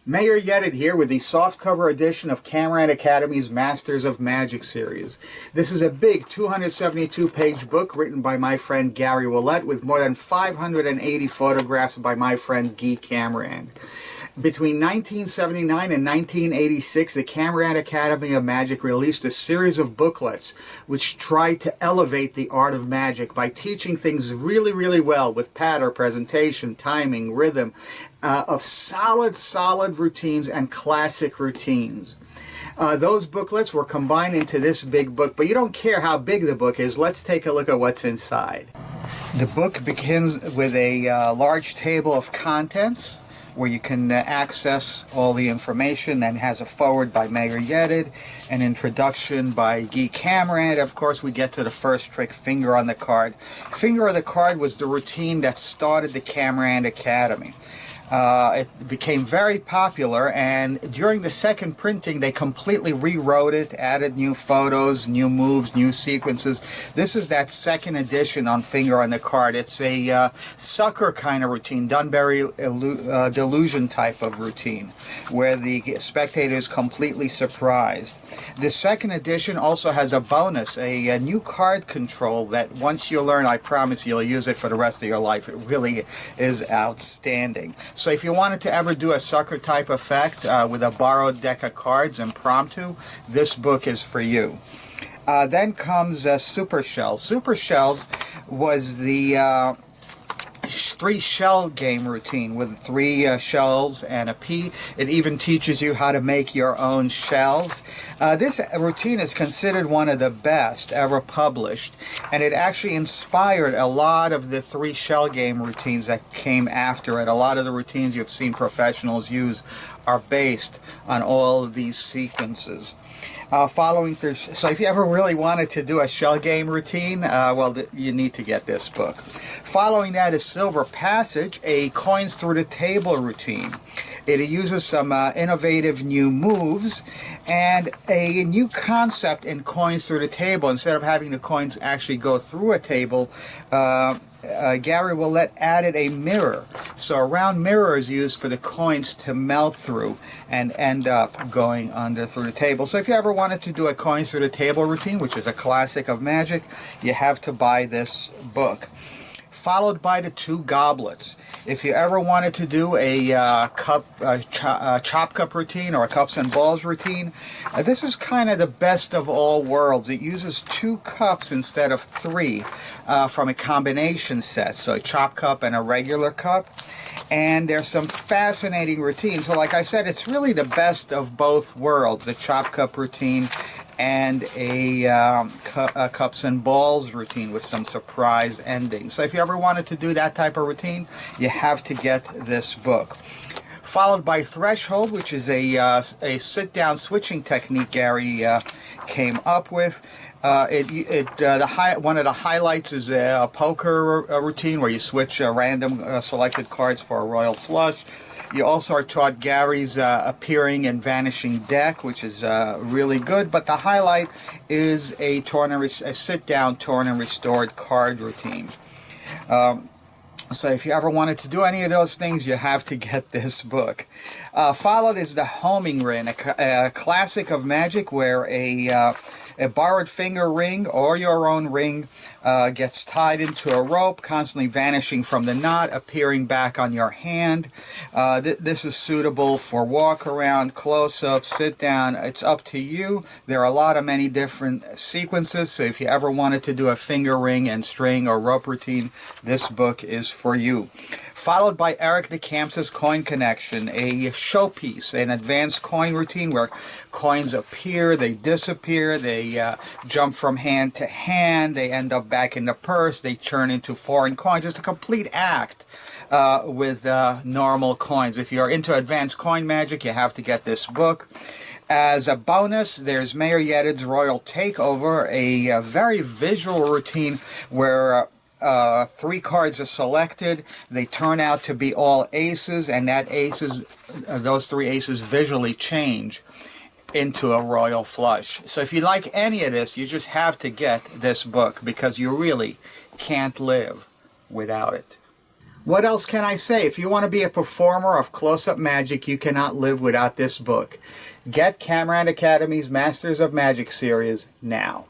Meir Yedid here with the softcover edition of Camirand Academy's Masters of Magic series. This is a big 272-page book written by my friend Gary Ouellet with more than 580 photographs by my friend Guy Camirand. Between 1979 and 1986, the Camirand Academy of Magic released a series of booklets which tried to elevate the art of magic by teaching things really well with pattern, presentation, timing, rhythm, of solid routines and classic routines. Those booklets were combined into this big book, but you don't care how big the book is. Let's take a look at what's inside. The book begins with a large table of contents where you can access all the information, then has a foreword by Meir Yedid, an introduction by Guy Camirand. Of course, we get to the first trick, Finger on the Card. Finger on the Card was the routine that started the Camirand Academy. It became very popular, and during the second printing they completely rewrote it, added new photos, new moves, new sequences. This is that second edition on Finger on the Card. It's a sucker kind of routine, Dunbury delusion type of routine, where the spectator is completely surprised. The second edition also has a bonus, a new card control that once you learn, I promise you'll use it for the rest of your life. It really is outstanding. So if you wanted to ever do a sucker type effect with a borrowed deck of cards impromptu, this book is for you. Then comes Super Shells. Super Shells was the 3-shell game routine with 3 shells and a pea. It even teaches you how to make your own shells. This routine is considered one of the best ever published, and it actually inspired a lot of the 3-shell game routines that came after it. A lot of the routines you've seen professionals use are based on all of these sequences. So if you ever really wanted to do a shell game routine, well, you need to get this book. Following that is Silver Passage, a coins through the table routine. It uses some innovative new moves and a new concept in coins through the table. Instead of having the coins actually go through a table, Gary Ouellet added a mirror. So a round mirror is used for the coins to melt through and end up going under through the table. So if you ever wanted to do a coins through the table routine, which is a classic of magic, you have to buy this book. Followed by the 2 goblets. If you ever wanted to do a chop cup routine or a cups and balls routine, this is kind of the best of all worlds. It uses 2 cups instead of 3 from a combination set, so a chop cup and a regular cup. And there's some fascinating routines. So like I said, it's really the best of both worlds, the chop cup routine and a cups and balls routine with some surprise endings. So if you ever wanted to do that type of routine, you have to get this book. Followed by Threshold, which is a sit-down switching technique Gary came up with. One of the highlights is a poker routine where you switch random selected cards for a royal flush. You also are taught Gary's appearing and vanishing deck, which is really good. But the highlight is a sit-down torn and restored card routine. So if you ever wanted to do any of those things, you have to get this book. Followed is the Homing Ring, a classic of magic where a borrowed finger ring or your own ring gets tied into a rope, constantly vanishing from the knot, appearing back on your hand. This is suitable for walk around, close-up, sit down. It's up to you. There are many different sequences, so if you ever wanted to do a finger ring and string or rope routine, this book is for you. Followed by DeCamps' Coin Connection, a showpiece, an advanced coin routine where coins appear, they disappear, they jump from hand to hand, they end up back in the purse, they turn into foreign coins. It's a complete act with normal coins. If you're into advanced coin magic, you have to get this book. As a bonus, there's Meir Yedid's Royal Takeover, a very visual routine where 3 cards are selected, they turn out to be all aces, and those 3 aces visually change into a royal flush. So if you like any of this, you just have to get this book because you really can't live without it. What else can I say? If you want to be a performer of close-up magic, you cannot live without this book. Get Camirand Academy's Masters of Magic series now.